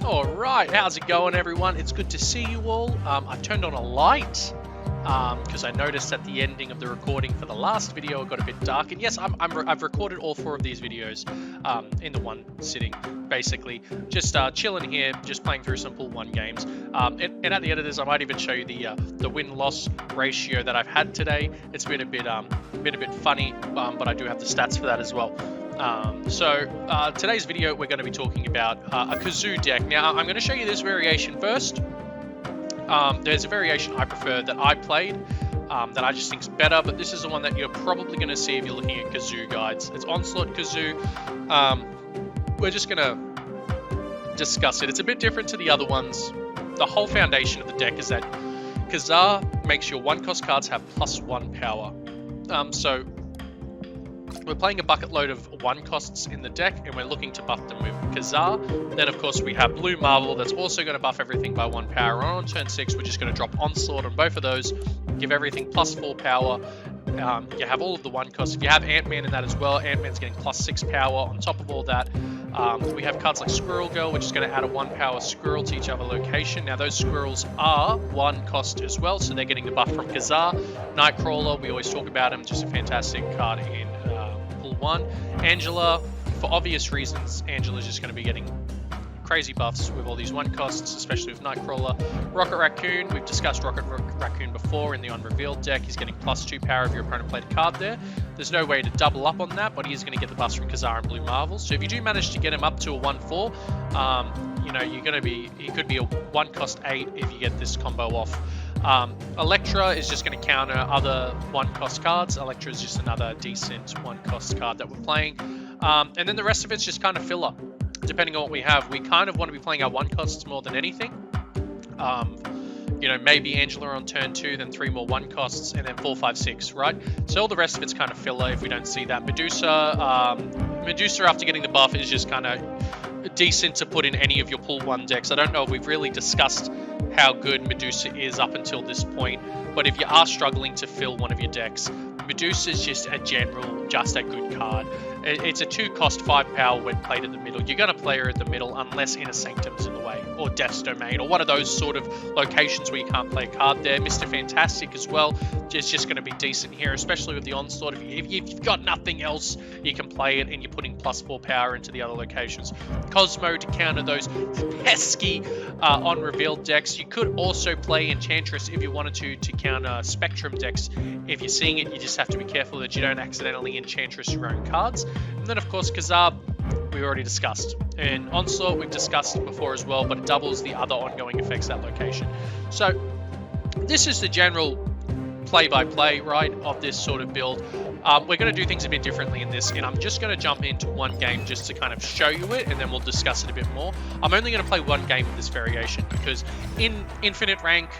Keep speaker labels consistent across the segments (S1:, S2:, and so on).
S1: Alright, how's it going everyone? It's good to see you all. I've turned on a light because I noticed at the ending of the recording for the last video it got a bit dark. And yes, I've recorded all 4 of these videos in the one sitting, basically. Just chilling here, just playing through some Pool 1 games. And at the end of this, I might even show you the win-loss ratio that I've had today. It's been a bit funny, but I do have the stats for that as well. Today's video we're going to be talking about a Kazoo deck. Now I'm going to show you this variation first. There's a variation I prefer that I played that I just think is better, but this is the one that you're probably going to see if you're looking at Kazoo guides. It's Onslaught Kazoo. We're just going to discuss it. It's a bit different to the other ones. The whole foundation of the deck is that Kazoo makes your 1-cost cards have +1 power. So we're playing a bucket load of 1-costs in the deck, and we're looking to buff them with Kazoo. Then, of course, we have Blue Marvel that's also going to buff everything by 1 power. On turn 6, we're just going to drop Onslaught on both of those, give everything +4 power. You have all of the 1-costs. If you have Ant-Man in that as well, Ant-Man's getting +6 power on top of all that. We have cards like Squirrel Girl, which is going to add a 1-power squirrel to each other location. Now, those squirrels are 1-cost as well, so they're getting the buff from Kazoo. Nightcrawler, we always talk about him, just a fantastic card in Pool 1. Angela, for obvious reasons, Angela's just going to be getting crazy buffs with all these 1-costs, especially with Nightcrawler. Rocket Raccoon, we've discussed Rocket Raccoon before in the Unrevealed deck. He's getting +2 power if your opponent played a card there. There's no way to double up on that, but he's going to get the buffs from Kazoo and Blue Marvel. So if you do manage to get him up to a 1/4, you know, he could be a 1-cost 8 if you get this combo off. Electra is just going to counter other 1-cost cards. Electra is just another decent 1-cost card that we're playing. And then the rest of it's just kind of filler. Depending on what we have, we kind of want to be playing our 1-costs more than anything. You know, maybe Angela on turn 2, then 3 more 1-costs, and then 4, 5, 6, right? So all the rest of it's kind of filler if we don't see that. Medusa, Medusa after getting the buff is just kind of decent to put in any of your Pool 1 decks. I don't know if we've really discussed how good Medusa is up until this point, but if you are struggling to fill one of your decks, Medusa is just a good card. It's a 2-cost 5 power when played in the middle. You're going to play her in the middle unless Inner Sanctum's in the way, or Death's Domain, or one of those sort of locations where you can't play a card there. Mr. Fantastic as well is just going to be decent here, especially with the Onslaught. If you've got nothing else, you can play it and you're putting +4 power into the other locations. Cosmo to counter those pesky Unrevealed decks. You could also play Enchantress if you wanted to counter Spectrum decks. If you're seeing it, you just have to be careful that you don't accidentally Enchantress your own cards. And then, of course, Kazoo, we already discussed. And Onslaught, we've discussed before as well, but it doubles the other ongoing effects at that location. So, this is the general play-by-play, right, of this sort of build. We're going to do things a bit differently in this, and I'm just going to jump into one game just to kind of show you it, and then we'll discuss it a bit more. I'm only going to play one game of this variation, because in Infinite Rank,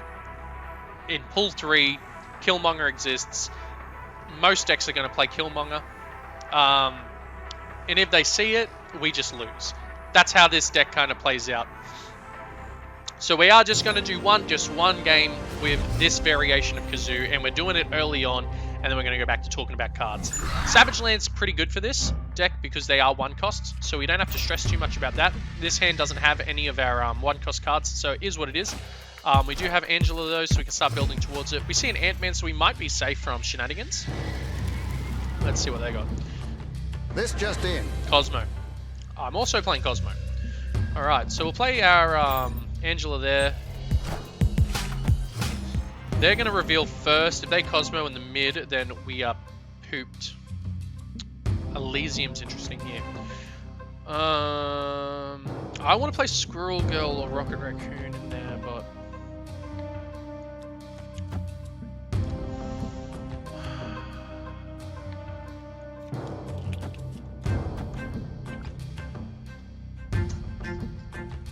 S1: in Pool 3, Killmonger exists. Most decks are going to play Killmonger. And if they see it, we just lose. That's how this deck kind of plays out. So we are just going to do just one game with this variation of Kazoo, and we're doing it early on, and then we're going to go back to talking about cards. Savage Land's pretty good for this deck because they are 1-costs, so we don't have to stress too much about that. This hand doesn't have any of our 1-cost cards, so it is what it is. We do have Angela though, so we can start building towards it. We see an Ant-Man, so we might be safe from shenanigans. Let's see what they got.
S2: This just in.
S1: Cosmo. I'm also playing Cosmo. Alright, so we'll play our Angela there. They're going to reveal first. If they Cosmo in the mid, then we are pooped. Elysium's interesting here. I want to play Squirrel Girl or Rocket Raccoon in there, but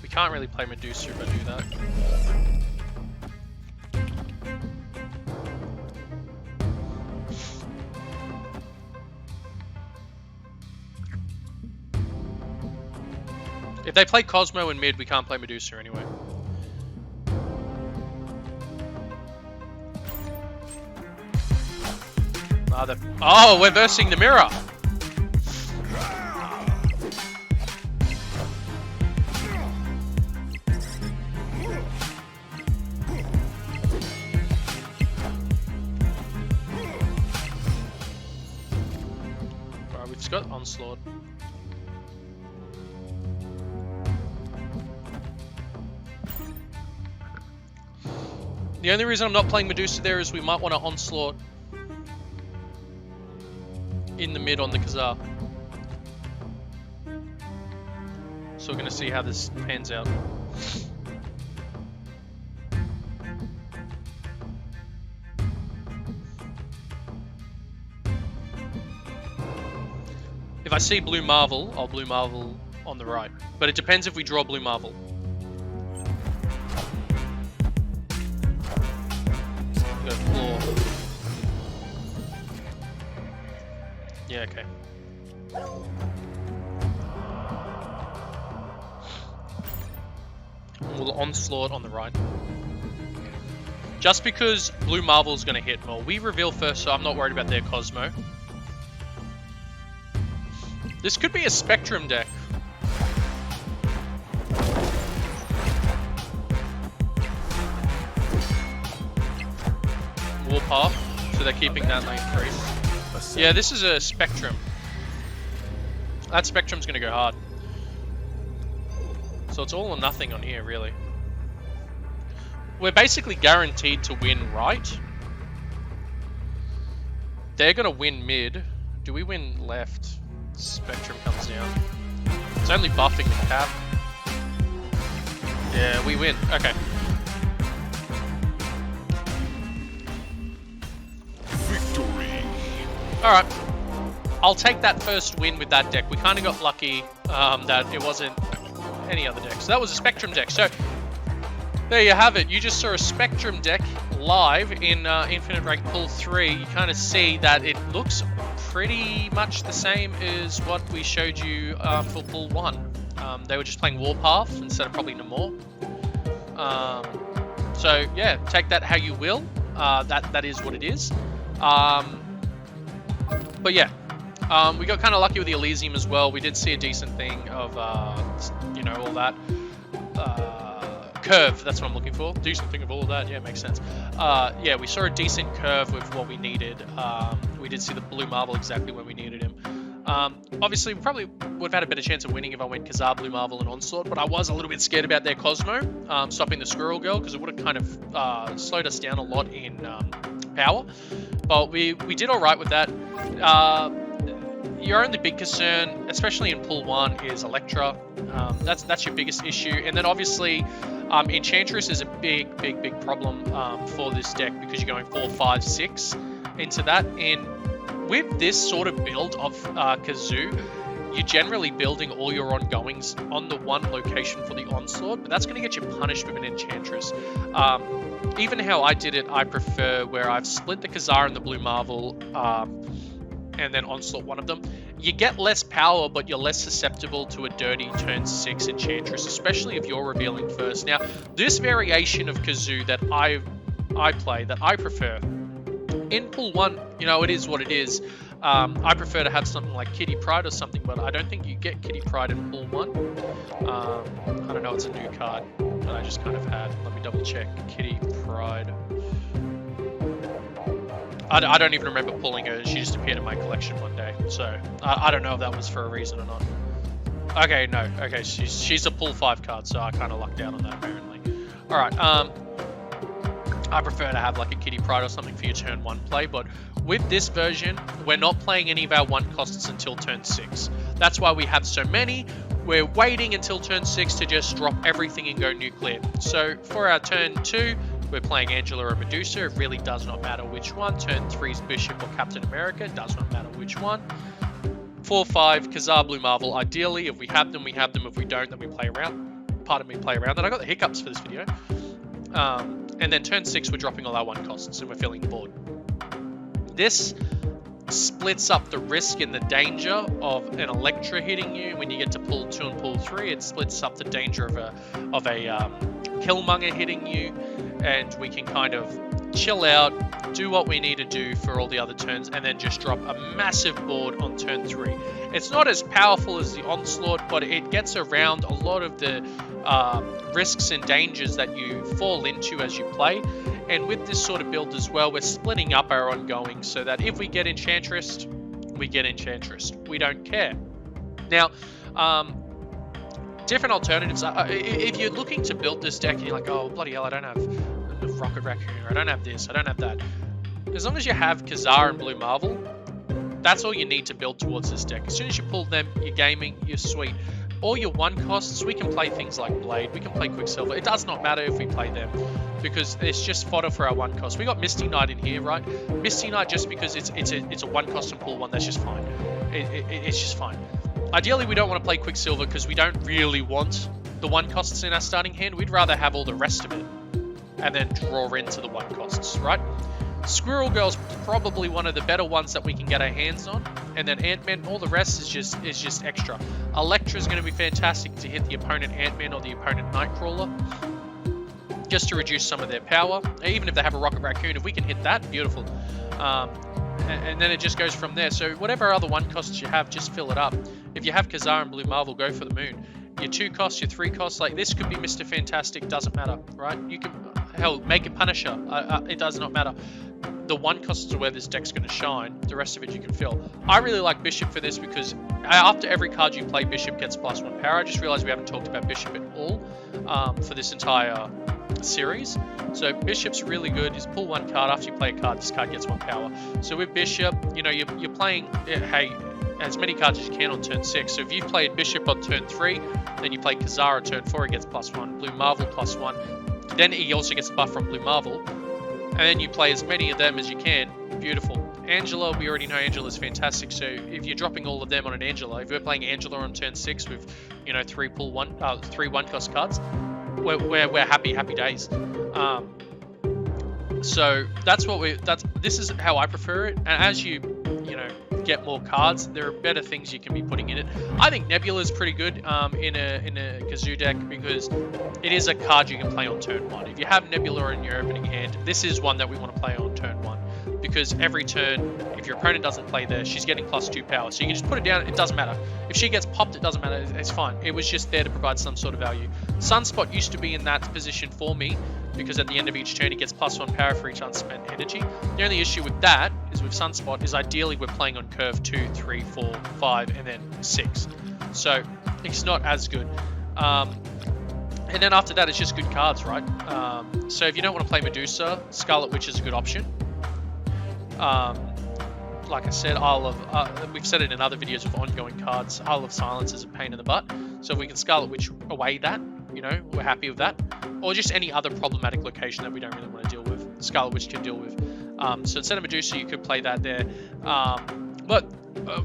S1: we can't really play Medusa if I do that. If they play Cosmo in mid, we can't play Medusa anyway. Oh, we're versing the mirror! got Onslaught. The only reason I'm not playing Medusa there is we might want to Onslaught in the mid on the Kazaa. So we're going to see how this pans out. If I see Blue Marvel, I'll Blue Marvel on the right. But it depends if we draw Blue Marvel. Go floor. Yeah, okay. We'll Onslaught on the right. Just because Blue Marvel is going to hit more. We reveal first, so I'm not worried about their Cosmo. This could be a Spectrum deck. Warpath, so they're keeping that lane free. Yeah, this is a Spectrum. That Spectrum's going to go hard. So it's all or nothing on here, really. We're basically guaranteed to win right. They're going to win mid. Do we win left? Spectrum comes down. It's only buffing the cap. Yeah, we win. Okay.
S3: Victory.
S1: Alright. I'll take that first win with that deck. We kind of got lucky that it wasn't any other deck. So that was a Spectrum deck. So there you have it. You just saw a Spectrum deck live in Infinite Rank Pool 3. You kind of see that it looks pretty much the same as what we showed you for Pool 1. They were just playing Warpath instead of probably Namor. So yeah, take that how you will. That is what it is. But yeah, we got kind of lucky with the Elysium as well. We did see a decent thing of, you know, all that. Curve, that's what I'm looking for. Decent thing of all of that, yeah, makes sense. Yeah, we saw a decent curve with what we needed. We did see the Blue Marvel exactly when we needed him. Obviously, we probably would have had a better chance of winning if I went Kazaa, Blue Marvel, and Onslaught, but I was a little bit scared about their Cosmo, stopping the Squirrel Girl, because it would have kind of slowed us down a lot in power. But we did alright with that. Your only big concern, especially in Pool 1, is Electra. That's your biggest issue. And then obviously, Enchantress is a big problem for this deck because you're going 4, 5, 6 into that. And with this sort of build of Kazoo, you're generally building all your ongoings on the one location for the Onslaught, but that's going to get you punished with an Enchantress. Even how I did it, I prefer where I've split the Kazaa and the Blue Marvel, and then Onslaught one of them. You get less power, but you're less susceptible to a dirty turn 6 Enchantress, especially if you're revealing first. Now, this variation of Kazoo that I play, that I prefer, in Pool 1, you know, it is what it is. I prefer to have something like Kitty Pryde or something, but I don't think you get Kitty Pryde in Pool 1. I don't know, it's a new card that I just kind of had. Let me double check. Kitty Pryde. I don't even remember pulling her. She just appeared in my collection one day. So, I don't know if that was for a reason or not. Okay, no. Okay, she's a Pool 5 card, so I kind of lucked out on that, apparently. Alright, I prefer to have like a Kitty Pryde or something for your turn 1 play, but with this version, we're not playing any of our 1 costs until turn 6. That's why we have so many. We're waiting until turn 6 to just drop everything and go nuclear. So for our turn 2, we're playing Angela or Medusa. It really does not matter which one. Turn 3's Bishop or Captain America. It does not matter which one. 4, 5, Kazaa, Blue Marvel. Ideally, if we have them, we have them. If we don't, then we play around. Pardon me, play around. And I got the hiccups for this video. And then turn 6, we're dropping all our 1 costs and we're filling the board. This splits up the risk and the danger of an Electra hitting you. When you get to Pool 2 and Pool 3, it splits up the danger of a Killmonger hitting you, and we can kind of chill out, do what we need to do for all the other turns, and then just drop a massive board on turn 3. It's not as powerful as the Onslaught, but it gets around a lot of the risks and dangers that you fall into as you play. And with this sort of build as well, we're splitting up our ongoing so that if we get Enchantress, we get Enchantress. We don't care. Now, different alternatives. If you're looking to build this deck and you're like, oh, bloody hell, I don't have a Rocket Raccoon, or I don't have this, I don't have that. As long as you have Kazoo and Blue Marvel, that's all you need to build towards this deck. As soon as you pull them, you're gaming, you're sweet. All your one costs, we can play things like Blade, we can play Quicksilver. It does not matter if we play them, because it's just fodder for our one cost. We got Misty Knight in here, right? Misty Knight, just because it's a one cost and pull one, that's just fine. It's just fine. Ideally, we don't want to play Quicksilver because we don't really want the one costs in our starting hand. We'd rather have all the rest of it and then draw into the one costs, right? Squirrel Girl's probably one of the better ones that we can get our hands on, and then Ant-Man, all the rest is just extra. Elektra's going to be fantastic to hit the opponent Ant-Man or the opponent Nightcrawler, just to reduce some of their power. Even if they have a Rocket Raccoon, if we can hit that, beautiful. And then it just goes from there. So whatever other one costs you have, just fill it up. If you have Kazoo and Blue Marvel, go for the moon. Your 2 costs, your 3 costs, like this could be Mr. Fantastic, doesn't matter, right? You can, hell, make a Punisher, it does not matter. The 1 costs are where this deck's going to shine, the rest of it you can fill. I really like Bishop for this because after every card you play, Bishop gets +1 power. I just realized we haven't talked about Bishop at all for this entire series. So Bishop's really good. Is pull 1 card, after you play a card, this card gets 1 power. So with Bishop, you know, you're playing, hey, as many cards as you can on turn 6. So if you've played Bishop on turn 3, then you play Kazoo on turn 4, he gets +1. Blue Marvel +1. Then he also gets a buff from Blue Marvel. And then you play as many of them as you can. Beautiful. Angela, we already know Angela's fantastic. So if you're dropping all of them on an Angela, if we're playing Angela on turn 6 with, you know, 3 1-cost cards, we're happy days. So this is how I prefer it. And as you know, get more cards, there are better things you can be putting in it. I think Nebula is pretty good in a Kazoo deck because it is a card you can play on turn 1. If you have Nebula in your opening hand, this is one that we want to play on turn 1 because every turn, if your opponent doesn't play there, she's getting +2 power. So you can just put it down, it doesn't matter. If she gets popped, it doesn't matter, it's fine. It was just there to provide some sort of value. Sunspot used to be in that position for me because at the end of each turn, he gets +1 power for each unspent energy. The only issue with that is with Sunspot is ideally we're playing on curve 2, 3, 4, 5, and then 6. So it's not as good. And then after that, it's just good cards, right? So if you don't want to play Medusa, Scarlet Witch is a good option. Like I said, we've said it in other videos of ongoing cards, Isle of Silence is a pain in the butt. So if we can Scarlet Witch away that, you know, we're happy with that. Or just any other problematic location that we don't really want to deal with, Scarlet Witch can deal with. So instead of Medusa, you could play that there. But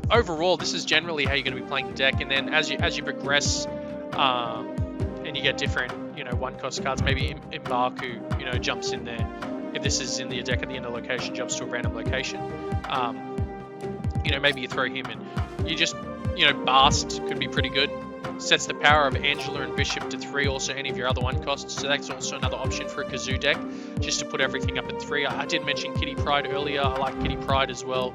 S1: overall, this is generally how you're going to be playing the deck. And then as you progress, and you get different, you know, 1-cost cards, maybe M'Baku, you know, jumps in there. If this is in the deck at the end of the location, jumps to a random location. You know, maybe you throw him in. You just, you know, Bast could be pretty good. Sets the power of Angela and Bishop to 3, also any of your other 1-costs. So that's also another option for a Kazoo deck, just to put everything up at 3. I did mention Kitty Pryde earlier. I like Kitty Pryde as well,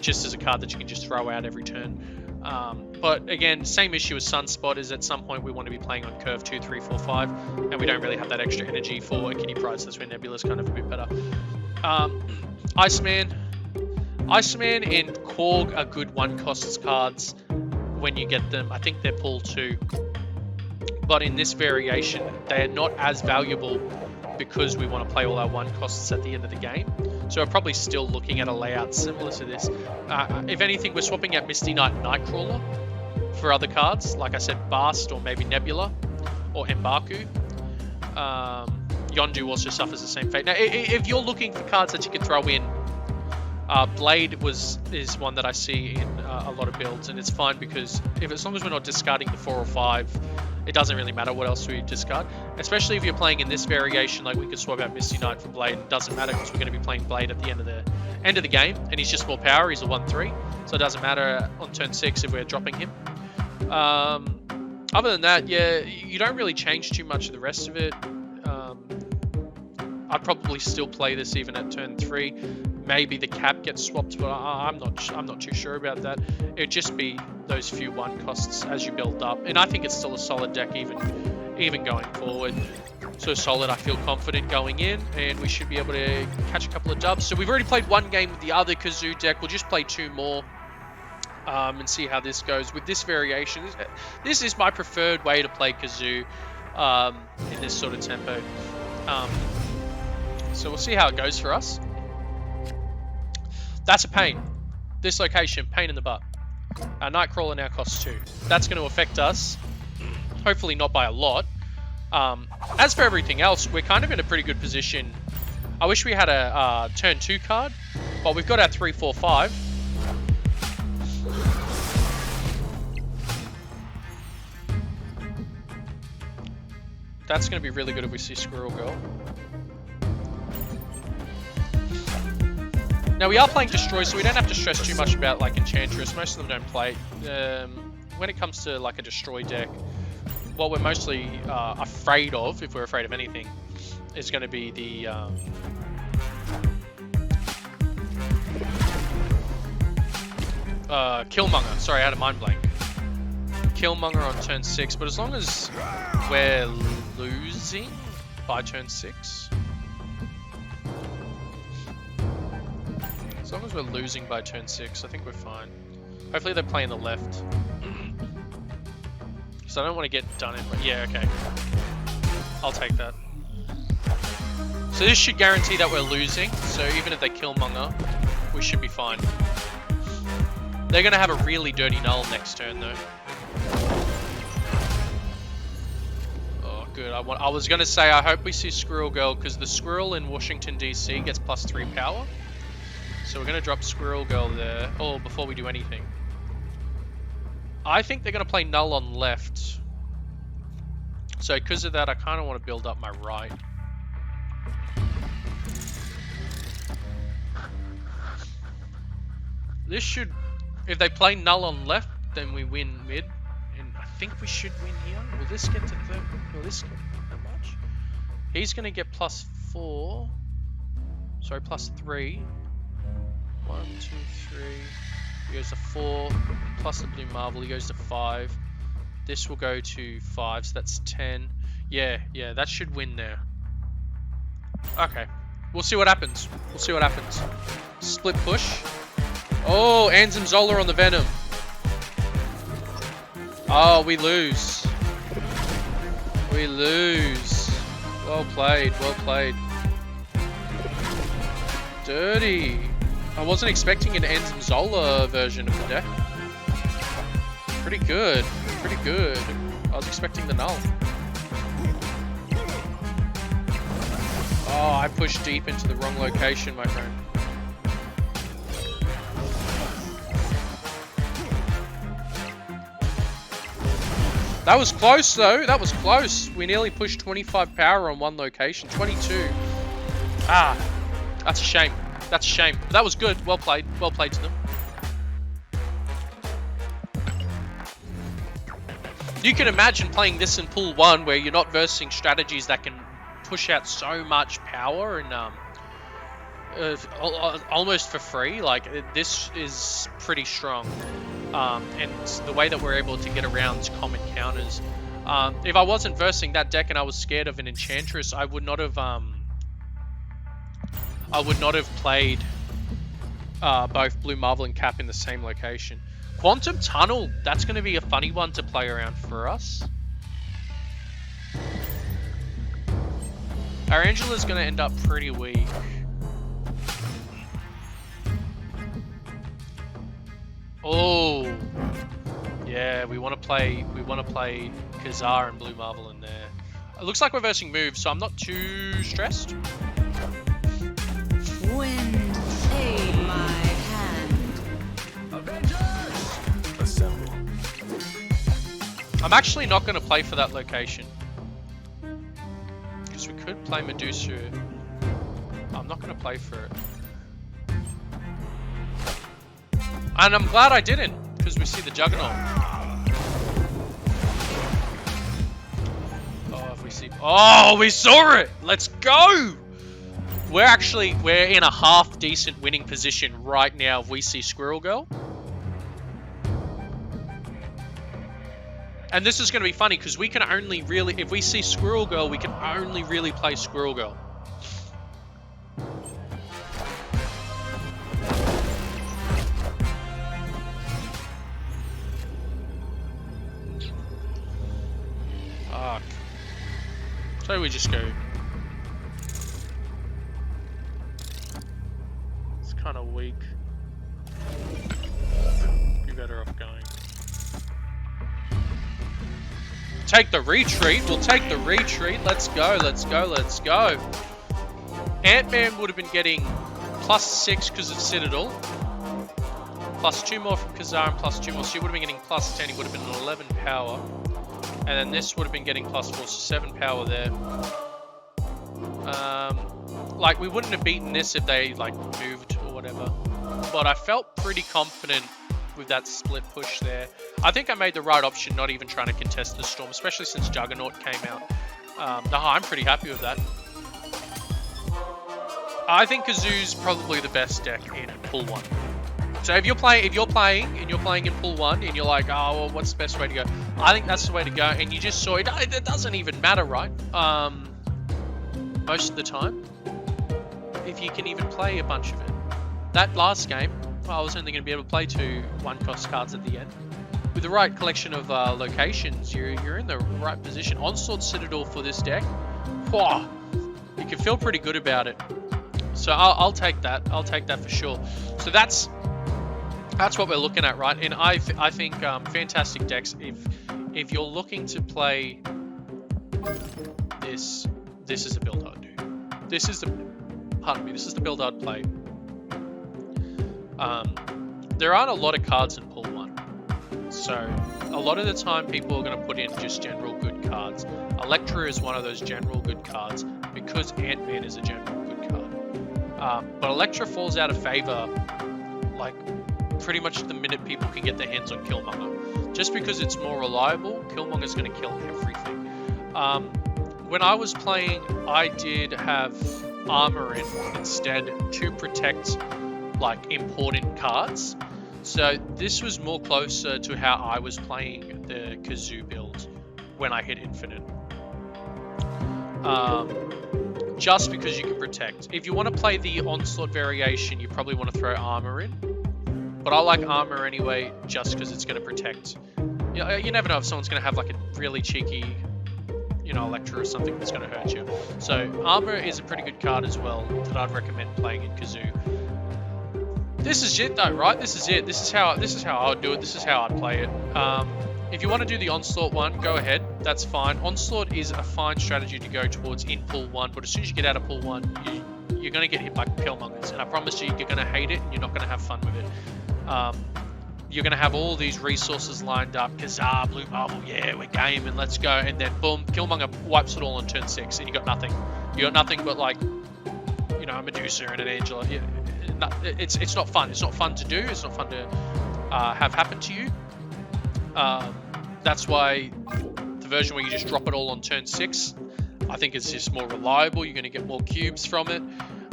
S1: just as a card that you can just throw out every turn. But again, same issue as Sunspot is at some point we want to be playing on curve 2, 3, 4, 5, and we don't really have that extra energy for a Kitty Pryde, so that's where Nebula's kind of a bit better. Iceman and Korg are good 1-cost cards when you get them. I think they're pull 2. But in this variation, they are not as valuable because we want to play all our 1-costs at the end of the game. So we're probably still looking at a layout similar to this. If anything, we're swapping out Misty Knight and Nightcrawler for other cards. Like I said, Bast or maybe Nebula or M'Baku. Yondu also suffers the same fate. Now, if you're looking for cards that you can throw in, Blade is one that I see in a lot of builds, and it's fine because as long as we're not discarding the 4 or 5, it doesn't really matter what else we discard. Especially if you're playing in this variation, like we could swap out Misty Knight for Blade. It doesn't matter because we're going to be playing Blade at the end of the game, and he's just more power. He's a 1/3, so it doesn't matter on turn 6 if we're dropping him. Other than that, yeah, you don't really change too much of the rest of it. I'd probably still play this even at turn 3. Maybe the cap gets swapped, but I'm not too sure about that. It'd just be those few 1-costs as you build up, and I think it's still a solid deck even going forward. So solid, I feel confident going in, and we should be able to catch a couple of dubs. So we've already played one game with the other Kazoo deck. We'll just play 2 more and see how this goes. With this variation, this is my preferred way to play Kazoo in this sort of tempo. So we'll see how it goes for us. That's a pain. This location, pain in the butt. Our Nightcrawler now costs 2. That's going to affect us. Hopefully not by a lot. As for everything else, we're kind of in a pretty good position. I wish we had a turn 2 card, but we've got our 3, 4, 5. That's going to be really good if we see Squirrel Girl. Now we are playing Destroy, so we don't have to stress too much about like Enchantress. Most of them don't play. When it comes to like a Destroy deck, what we're mostly afraid of, if we're afraid of anything, is going to be the Killmonger. Sorry, I had a mind blank. Killmonger on turn 6, but as long as we're losing by turn 6, as long as we're losing by turn 6, I think we're fine. Hopefully they're playing the left. So I don't want to get done in, but yeah, okay. I'll take that. So this should guarantee that we're losing, so even if they kill Killmonger, we should be fine. They're going to have a really dirty null next turn though. Oh good, I was going to say I hope we see Squirrel Girl, because the Squirrel in Washington DC gets +3 power. So we're going to drop Squirrel Girl there, before we do anything. I think they're going to play Null on left. So because of that, I kind of want to build up my right. This should... If they play Null on left, then we win mid. And I think we should win here. Will this get to 30? Will this get that much? He's going to get +4. Sorry, +3. 1, 2, 3. He goes to 4. Plus the Blue Marvel, he goes to 5. This will go to 5, so that's 10. Yeah, that should win there. Okay. We'll see what happens. We'll see what happens. Split push. Oh, Anzim Zola on the Venom. Oh, we lose. We lose. Well played, well played. Dirty. I wasn't expecting an Anzim Zola version of the deck. Pretty good. Pretty good. I was expecting the null. Oh, I pushed deep into the wrong location, my friend. That was close, though. That was close. We nearly pushed 25 power on one location. 22. Ah, that's a shame. That's a shame. But that was good. Well played. Well played to them. You can imagine playing this in pool 1 where you're not versing strategies that can push out so much power and almost for free. Like, this is pretty strong. And the way that we're able to get around common counters. If I wasn't versing that deck and I was scared of an Enchantress, I would not have played both Blue Marvel and Cap in the same location. Quantum Tunnel, that's going to be a funny one to play around for us. Our Angela's going to end up pretty weak. Oh, yeah, we want to play Kazaa and Blue Marvel in there. It looks like we're versing moves, so I'm not too stressed.
S4: Wind, stay my hand.
S3: Avengers! Assemble.
S1: I'm actually not going to play for that location. Because we could play Medusa. I'm not going to play for it. And I'm glad I didn't, because we see the Juggernaut. Oh, if we see... Oh, we saw it! Let's go! We're in a half decent winning position right now if we see Squirrel Girl. And this is going to be funny because we can only really, if we see Squirrel Girl, we can only really play Squirrel Girl. Fuck. So we just go. It's kind of weak. Be better off going. Take the retreat. We'll take the retreat. Let's go. Let's go. Let's go. Ant-Man would have been getting +6 because of Citadel. +2 more from Kazoo and +2 more. So he would have been getting +10. He would have been an 11 power. And then this would have been getting +4, so 7 power there. Like, we wouldn't have beaten this if they, like, moved or whatever. But I felt pretty confident with that split push there. I think I made the right option, not even trying to contest the Storm, especially since Juggernaut came out. I'm pretty happy with that. I think Kazoo's probably the best deck in Pool 1. So if you're playing in Pool 1 and you're like, oh, well, what's the best way to go? I think that's the way to go, and you just saw it. It doesn't even matter, right? Most of the time, if you can even play a bunch of it. That last game, I was only going to be able to play 2 1-cost cards at the end. With the right collection of locations, you're in the right position. Onslaught Citadel for this deck, whoa, you can feel pretty good about it. So I'll take that. I'll take that for sure. So that's what we're looking at, right? And I think fantastic decks. If you're looking to play this is the build I'd do. This is the build I'd play. There aren't a lot of cards in Pool 1, so a lot of the time people are going to put in just general good cards. Electra is one of those general good cards because Ant-Man is a general good card. But Electra falls out of favor like pretty much the minute people can get their hands on Killmonger. Just because it's more reliable, Killmonger's going to kill everything. When I was playing, I did have armor in instead to protect like important cards. So this was more closer to how I was playing the Kazoo build when I hit infinite. Just because you can protect. If you want to play the Onslaught variation, you probably want to throw armor in. But I like armor anyway, just because it's going to protect. You never know if someone's going to have like a really cheeky, Electra or something that's going to hurt you. So armor is a pretty good card as well that I'd recommend playing in Kazoo. This is it though, right? This is it. This is how I would do it. This is how I'd play it. If you want to do the Onslaught one, go ahead. That's fine. Onslaught is a fine strategy to go towards in Pool 1, but as soon as you get out of Pool 1, you're going to get hit by Killmongers, and I promise you, you're going to hate it, and you're not going to have fun with it. You're going to have all these resources lined up. Kazaa, Blue Marvel, yeah, we're game, and let's go. And then, boom, Killmonger wipes it all on turn 6, and you got nothing. You got nothing but, like, a Medusa and an Angela. It's not fun. It's not fun to do. It's not fun to have happen to you. That's why the version where you just drop it all on turn 6, I think it's just more reliable. You're going to get more cubes from it.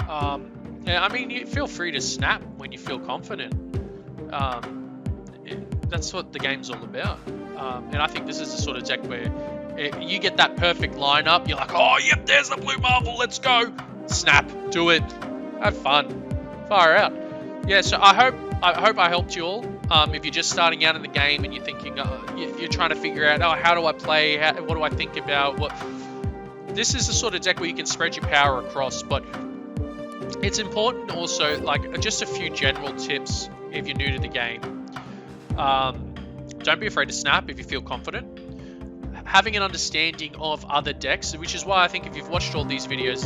S1: Yeah, I mean, you feel free to snap when you feel confident. That's what the game's all about. And I think this is the sort of deck where you get that perfect lineup. You're like, oh, yep, there's the Blue Marvel. Let's go. Snap. Do it. Have fun. Far out. Yeah, so I hope I helped you all. If you're just starting out in the game and you're thinking, you're trying to figure out, how do I play? What do I think about? This is the sort of deck where you can spread your power across, but it's important also, like, just a few general tips if you're new to the game. Don't be afraid to snap if you feel confident. Having an understanding of other decks, which is why I think if you've watched all these videos,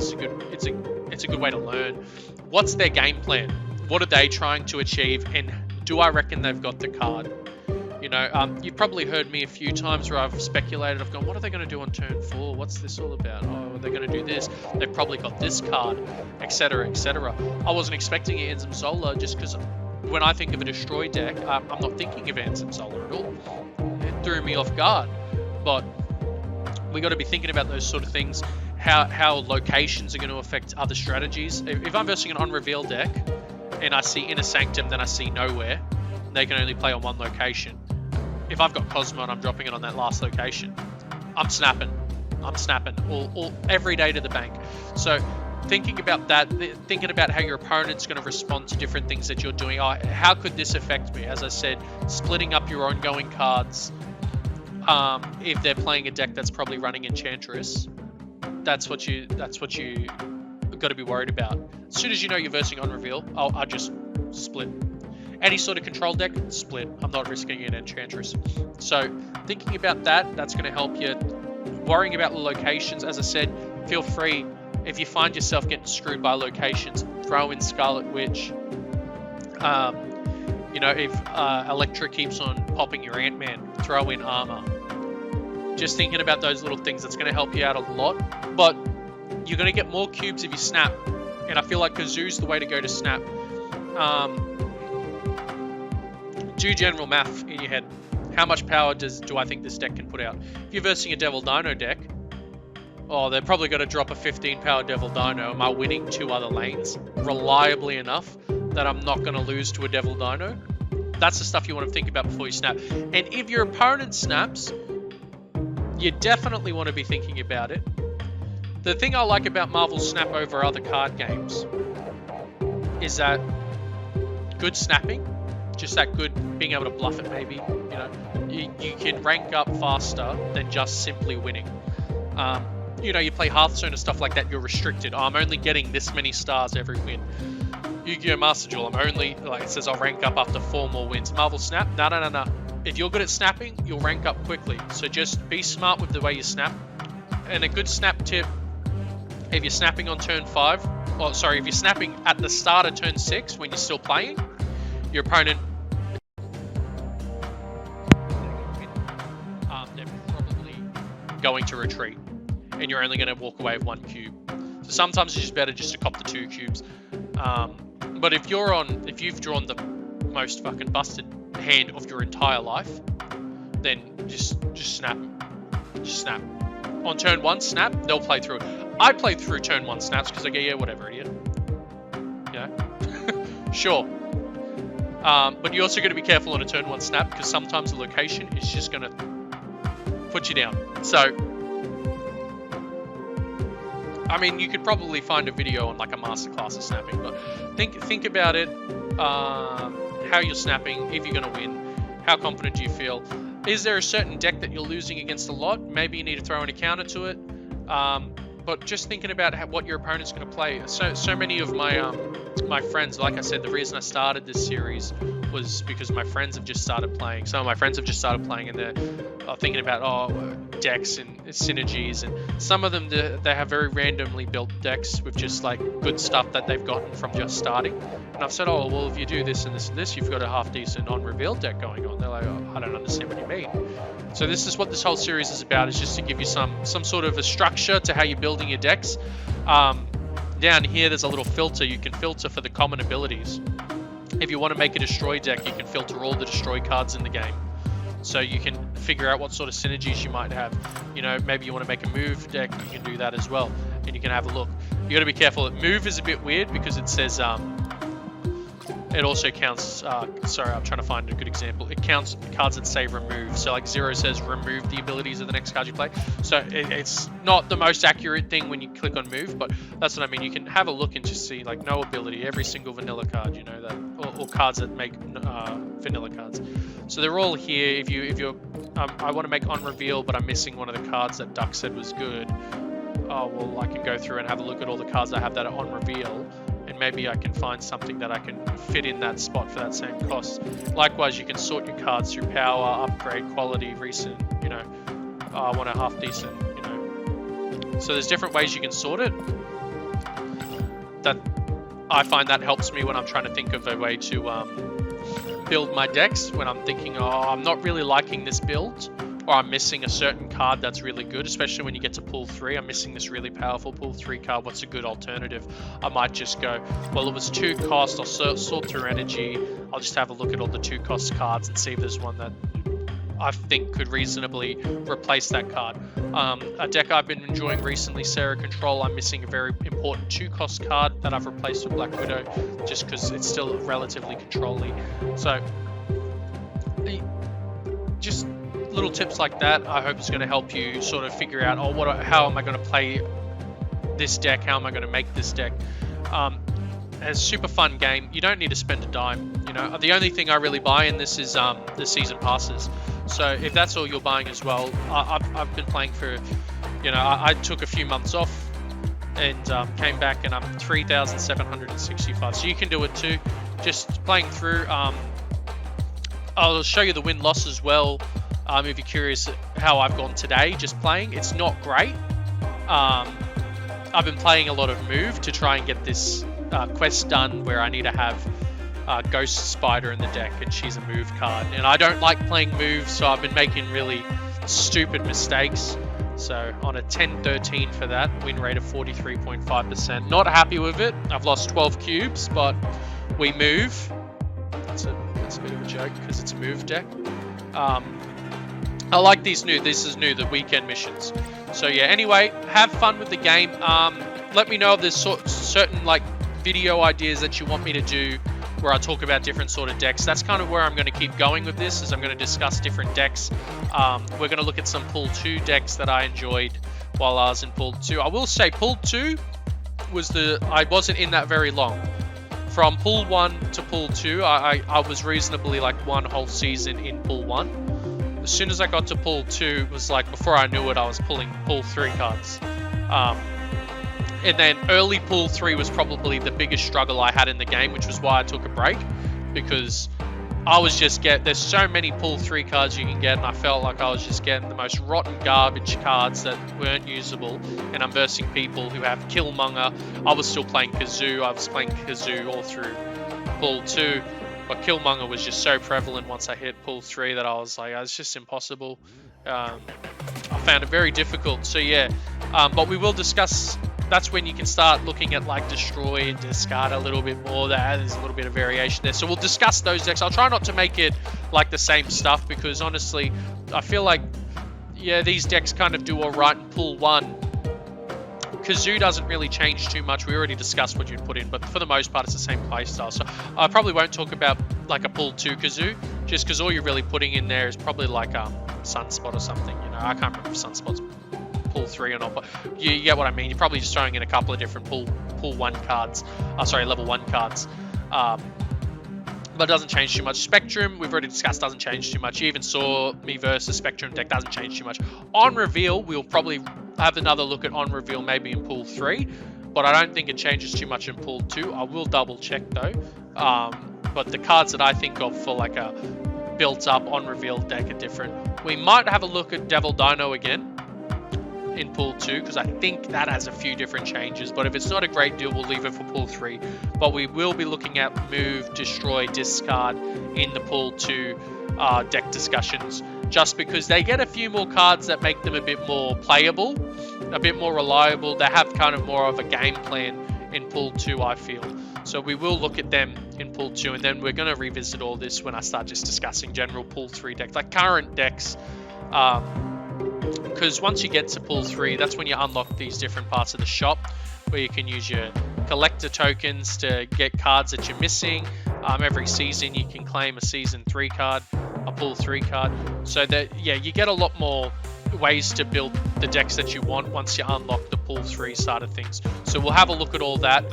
S1: it's a good way to learn. What's their game plan? What are they trying to achieve? And do I reckon they've got the card? You've probably heard me a few times where I've speculated. I've gone, what are they going to do on turn 4? What's this all about? Oh, they're going to do this. They've probably got this card, etc., etc. I wasn't expecting it Ansem Solar just because when I think of a destroy deck, I'm not thinking of Ansem Solar at all. It threw me off guard. But we got to be thinking about those sort of things. How locations are going to affect other strategies. If I'm versing an unrevealed deck and I see Inner Sanctum, then I see Nowhere, they can only play on one location. if I've got Cosmo and I'm dropping it on that last location, I'm snapping all every day to the bank. So thinking about that, thinking about how your opponent's going to respond to different things that you're doing. Oh, how could this affect me? As I said, splitting up your ongoing cards. If they're playing a deck that's probably running Enchantress, that's what you got to be worried about. As soon as you know you're versing on reveal, I'll just split. Any sort of control deck, split. I'm not risking an Enchantress. So thinking about that, that's going to help you. Worrying about the locations, as I said, feel free. If you find yourself getting screwed by locations, throw in Scarlet Witch. You know, if Electra keeps on popping your Ant-Man, throw in Armor. Just thinking about those little things, that's going to help you out a lot. But you're going to get more cubes if you snap. And I feel like Kazoo's the way to go to snap. Do general math in your head. How much power do I think this deck can put out? If you're versing a Devil Dino deck, oh, they're probably going to drop a 15 power Devil Dino. Am I winning 2 other lanes reliably enough that I'm not going to lose to a Devil Dino? That's the stuff you want to think about before you snap. And if your opponent snaps, you definitely want to be thinking about it. The thing I like about Marvel's Snap over other card games is that good snapping, just that good being able to bluff it maybe, you know, you can rank up faster than just simply winning. You know, you play Hearthstone and stuff like that, you're restricted. Oh, I'm only getting this many stars every win. Yu-Gi-Oh! Master Duel, I'm only, like it says, I'll rank up after 4 more wins. Marvel Snap, no. If you're good at snapping, you'll rank up quickly. So just be smart with the way you snap. And a good snap tip, if you're snapping on turn 5, or sorry, if you're snapping at the start of turn 6 when you're still playing, your opponent, they're probably going to retreat. And you're only going to walk away with 1 cube. So sometimes it's just better just to cop the 2 cubes. But if you've drawn the most fucking busted hand of your entire life, then just snap. Just snap. On turn 1, snap, they'll play through it. I play through turn 1 snaps because I go, yeah, whatever, idiot. Yeah. Sure. But you're also going to be careful on a turn 1 snap because sometimes the location is just going to put you down. So, I mean, you could probably find a video on like a masterclass of snapping, but think about it, how you're snapping, if you're going to win, how confident do you feel? Is there a certain deck that you're losing against a lot? Maybe you need to throw in a counter to it, but just thinking about what your opponent's going to play. So many of my friends, like I said, the reason I started this series was because my friends have just started playing. Some of my friends have just started playing and they're thinking about decks and synergies, and some of them they have very randomly built decks with just like good stuff that they've gotten from just starting. And I've said, oh well, if you do this and this and this, you've got a half decent on reveal deck going on. They're like, oh, I don't understand what you mean. So this is what this whole series is about, is just to give you some sort of a structure to how you're building your decks. Down here there's a little filter. You can filter for the common abilities. If you want to make a destroy deck, you can filter all the destroy cards in the game. So you can figure out what sort of synergies you might have. You know, maybe you want to make a move deck, you can do that as well. And you can have a look. You got to be careful. Move is a bit weird because it says, it also counts, sorry, I'm trying to find a good example. It counts cards that say remove. So like 0 says remove the abilities of the next card you play. So it's not the most accurate thing when you click on move, but that's what I mean. You can have a look and just see like no ability, every single vanilla card, you know, that, or cards that make vanilla cards. So they're all here. If you're, I want to make on reveal, but I'm missing one of the cards that Duck said was good. Oh, well, I can go through and have a look at all the cards I have that are on reveal. And maybe I can find something that I can fit in that spot for that same cost. Likewise, you can sort your cards through power, upgrade, quality, recent, you know, I want a half decent, you know. So there's different ways you can sort it. That I find that helps me when I'm trying to think of a way to build my decks. When I'm thinking, oh, I'm not really liking this build, or I'm missing a certain card that's really good, especially when you get to pool 3. I'm missing this really powerful pool 3 card. What's a good alternative? I might just go, well, it was 2 cost. I'll sort through energy. I'll just have a look at all the 2 cost cards and see if there's one that I think could reasonably replace that card. A deck I've been enjoying recently, Sarah Control. I'm missing a very important 2 cost card that I've replaced with Black Widow just because it's still relatively control-y. So just little tips like that, I hope is going to help you sort of figure out, oh, how am I going to play this deck? How am I going to make this deck? It's a super fun game. You don't need to spend a dime. You know, the only thing I really buy in this is the season passes. So if that's all you're buying as well, I've been playing for, you know, I took a few months off and came back and I'm 3,765. So you can do it too. Just playing through. I'll show you the win-loss as well. If you're curious how I've gone today, just playing. It's not great. I've been playing a lot of Move to try and get this quest done where I need to have Ghost Spider in the deck, and she's a Move card. And I don't like playing Move, so I've been making really stupid mistakes. So on a 10-13 for that, win rate of 43.5%. Not happy with it. I've lost 12 cubes, but we move. That's a bit of a joke because it's a Move deck. I like these new. This is new, the weekend missions. So yeah. Anyway, have fun with the game. Let me know if there's certain like video ideas that you want me to do where I talk about different sort of decks. That's kind of where I'm going to keep going with this, is I'm going to discuss different decks. We're going to look at some Pool 2 decks that I enjoyed while I was in Pool 2. I will say Pool 2 was I wasn't in that very long. From Pool 1 to Pool 2, I was reasonably like one whole season in Pool 1. As soon as I got to Pool 2, it was like before I knew it, I was pulling Pool 3 cards. And then early Pool 3 was probably the biggest struggle I had in the game, which was why I took a break, because I was just there's so many Pool 3 cards you can get, and I felt like I was just getting the most rotten garbage cards that weren't usable, and I'm versing people who have Killmonger. I was still playing Kazoo. I was playing Kazoo all through Pool 2, but Killmonger was just so prevalent once I hit Pool 3 that I was like, it's just impossible. I found it very difficult. So yeah, but we will discuss. That's when you can start looking at like destroy and discard a little bit more. There's a little bit of variation there. So we'll discuss those decks. I'll try not to make it like the same stuff, because honestly, I feel like, yeah, these decks kind of do all right in Pool 1. Kazoo doesn't really change too much. We already discussed what you'd put in, but for the most part, it's the same playstyle. So I probably won't talk about like a Pool 2 Kazoo, just because all you're really putting in there is probably like Sunspot or something. You know, I can't remember if Sunspot's Pool 3 or not, but you get what I mean. You're probably just throwing in a couple of different Pool 1 cards. Level 1 cards. But it doesn't change too much. Spectrum, we've already discussed, doesn't change too much. You even saw me versus Spectrum deck, doesn't change too much. On reveal, we'll probably have another look at on reveal maybe in Pool 3, but I don't think it changes too much in Pool 2. I will double check though. But the cards that I think of for like a built up on reveal deck are different. We might have a look at Devil Dino again in Pool 2, because I think that has a few different changes, but if it's not a great deal, we'll leave it for Pool 3. But we will be looking at Move, Destroy, Discard in the Pool 2 deck discussions, just because they get a few more cards that make them a bit more playable, a bit more reliable. They have kind of more of a game plan in Pool 2, I feel. So we will look at them in Pool 2, and then we're going to revisit all this when I start just discussing general Pool 3 decks, like current decks. Because once you get to Pool 3, that's when you unlock these different parts of the shop, where you can use your collector tokens to get cards that you're missing. Every season you can claim a Season 3 card, a Pool 3 card. So that, yeah, you get a lot more ways to build the decks that you want once you unlock the Pool 3 side of things. So we'll have a look at all that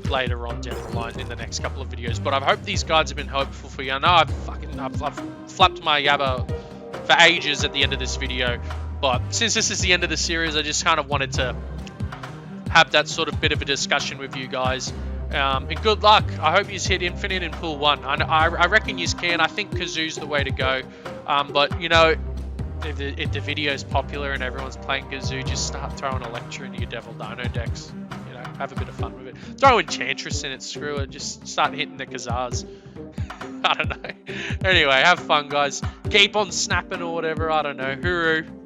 S1: later on down the line in the next couple of videos. But I hope these guides have been helpful for you. I know I've flapped my yabba for ages at the end of this video, but since this is the end of the series, I just kind of wanted to have that sort of bit of a discussion with you guys. And good luck. I hope you hit Infinite in Pool 1. I reckon you can. I think Kazoo's the way to go. But, you know, if the video is popular and everyone's playing Kazoo, just start throwing Electra into your Devil Dino decks. You know, have a bit of fun with it. Throw Enchantress in it, screw it. Just start hitting the Kazars. I don't know. Anyway, have fun, guys. Keep on snapping or whatever. I don't know. Hooroo.